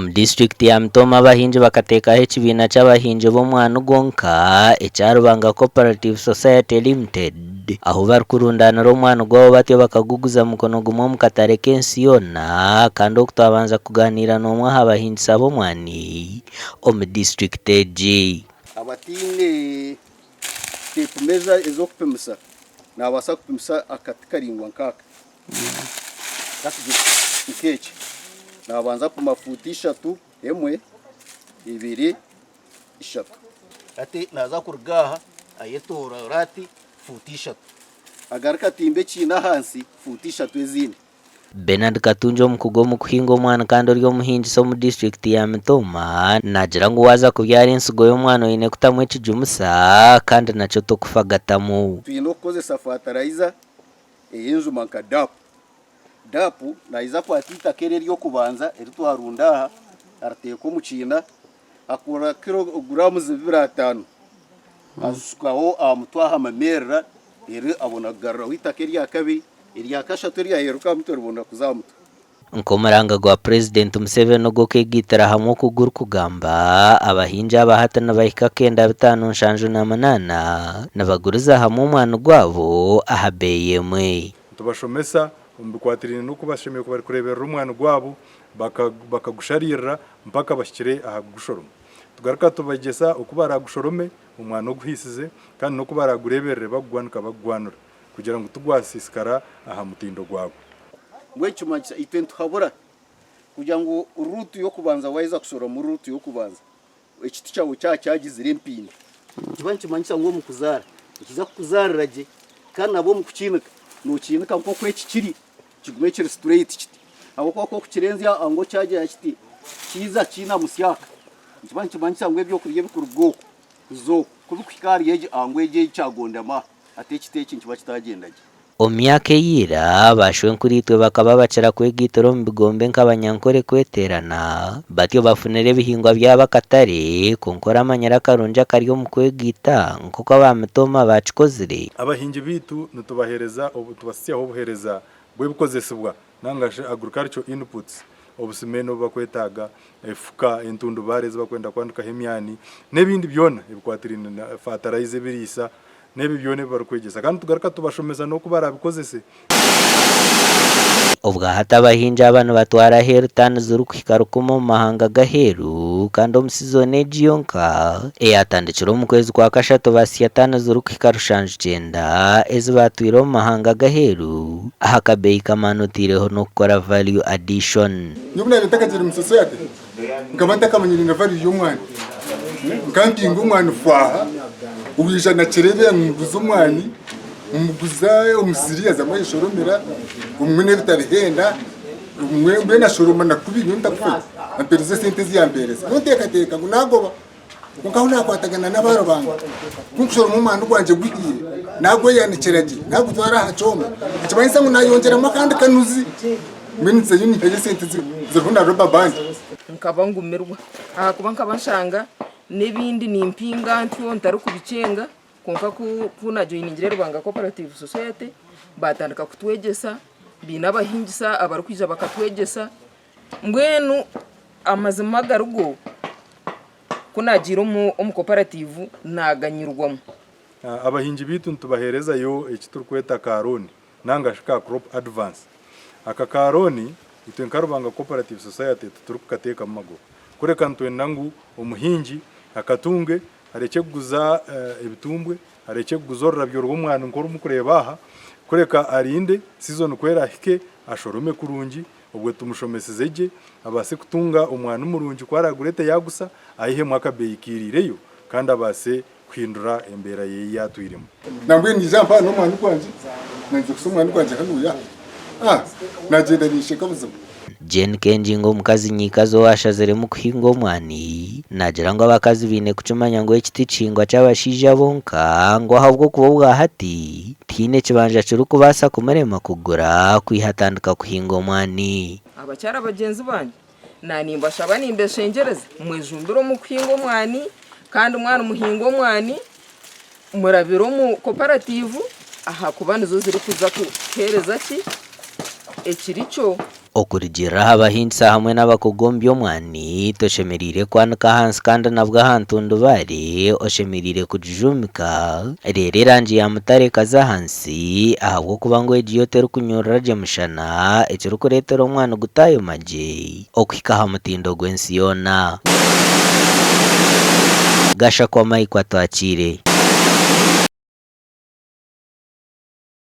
District ya Mitooma abahingi bakatekaho ekibiina ky'abahingi b'omwani gwonka ekyarubanga Cooperative Society Limited aho barikurundanira omwani gwabo batyo bakaguguza mukono gumwe mu katare k'ensi yoona kandi okutabanza kuganira n'omwe aha bahingisa b'omwani district egi abatine tepumeza ezokupimisa nabasa kupimisa akati karingwa nkaka ikeki nabanza kumafuti 3 emwe 2 3 ati naza kurgaha ayetora rati futi 3 agarika timbe china hansi futi 3 ezini. Bernard Katunjo mukugo mu kuhinga omwana kandi ori omuhingisa mu district ya Mitooma nagira ngu waza kubyara ensigo y'omwana oyine kutamu ekijumusa kandi nakyo tokufagatamu. Tuyine okukozesa fertilizer ey'enjuma nka dapu naiza kwatita kere lyokubanza eritwarunda arteko mu China akora kilograms 5 asukaho amutwaha mamerra eri abona garra witake lya kabi eri akashatu lya yeruka mutwe rubona kuzamuta nkomuranga gwa President Museveni go kegitira hamwe kuguru kugamba abahinja abahatana bahika 958 nabaguriza hamwe umwana gwabo ahabeyemwe tubashomesa mbikwatirine nuko bashimiye ko bari kurebera umwana gwabo bakagusharira mpaka bashikire aha gushoroma tugaruka tubagesa uko baragushorome umwana oguhisize kandi no kubaragureberere bagwanuka bagwanura kugira ngo tugwasisikara aha mutindo gwabo mwe cyumanyisa itento habura kugira ngo urutu yo kubanza waiza kusora mu rutu yo kubanza ekiti cyawo cyagizire empindi cyumanyisa ngo mukuzara ikiza kuzariraje kandi nabo mukukinika no kinika nko kwekikiri kigume kiri straight kiti abo ko kukirenza ango cyaje yakiti kiza kina musyaka cyumanyisa ngo ebyo kuriye bikuru bwoko zo kubikari yeje ango yeje cyagondama atekiteki nkiba kitagendaje omyaka eyira bashwenkuritwe bakaba bacira kwegitiro mu bigombe nk'abanyankore kweterana batyo bafunire ebihingwa by'abakatare kunkora amanyara karunja kariyo mu kwegita nk'uko abamitooma bakikozire abahingi bitu nitubahereza tubasiyaho obuhereza bw'ebikozesebwa nangashe agricultural inputs obusimeno bakwetaga efuka entundu bareze bakwenda kwandikaho emyani n'ebindi byona ebikwatirine fertilizer birisa nebi byone barukwegeza kandi tugaruka tubashomeza no kubarabikozese ubwa hata bahinja abantu batwara heru tani zuru kwikarukumo mahanga gaheru kandi omusizone ejiyonka eyatandikira mu kwezi kwa kashatu basiya tani zuru kwikarushanje 9 ezi batwira mu mahanga gaheru aha kabeyi kamanutireho no gukora value addition nyubuna bitakagire mu society ngabata kamanyirina value y'umwana kandi ngumwana fwaha ubijana kirebe nguzo umwani umuguza umusiriya zamayishoromera umwe bitarihenda umwe na shoroma nakubinyo ndakufata ampereze sente ziyampereza noteka ngo nagoba ngaho nakwatagana n'abaro banga kunkushora mu mwana gwanje gwigiye nago yanikiraje nago twara hacoma kibayisa ngo nayongera makandi kanuzi mwenze yuni hege sente zirhunda roba bandi nkabangumirwa kuba nkabanshanga n'ibindi nimpinga ntyo ntari kubicenga konka kunajo iningire rwanga Cooperative Society batandika kutwegesa binabahingisa abarukwija bakatwegesa mbwenu amazima garugo kunagira mu cooperative naganyirwemu abahingi bitu ntubahereza yo ekiturkweta karoni nangashika crop advance aka karoni itenkarubanga Cooperative Society turukateka mago kureka ntwenangu umuhingi akatunge areke kuguza ebitumbwe areke kuguzorra byo rw'umwana nkoro mukurebaha kureka arinde season kwera hike ashorome kurungi ubwo tumushomesezege abase kutunga umwana umurungi kwaragurete yagusa ayihe mwaka beyikirireyo kandi abase kwindura embera ye yatwirimo nambwe nijampa no mwana kwanje nanze kusoma kwanje hanuya nagenda nisheka buzima Jen Kenjingo mukazi nyikazo washazere mu kuhinga omwani nagira ngo abakazi bine kucumanya ngo ekiti cingwa cy'abashija bonka ngo ahubwo kubwa hati tine kibanja cyo kubasa kumarema kugura kwihatandika kuhinga omwani abacyara bagenzi banje nanimba shaba nimbe shengereza mwejumbiro mu kuhinga omwani kandi umwana umuhinga omwani murabiro mu cooperative aha kubanizo ziri kuza kuhereza ki ekiricho Okurigiriraho abahingi hamwe n'abakugombya omwani toshemereire kwanika hansi kandi nabwo ahantu ndubare oshemereire kujijumika rero erangi ya mutare ekaza hansi ahabw'okuba ngu egi yo terikunyurira gye mushana ekirikureetera omwani gutayoma gye okuhika aha mutindo gw'ensi yoona. Gasha kwa Mike Atwakire.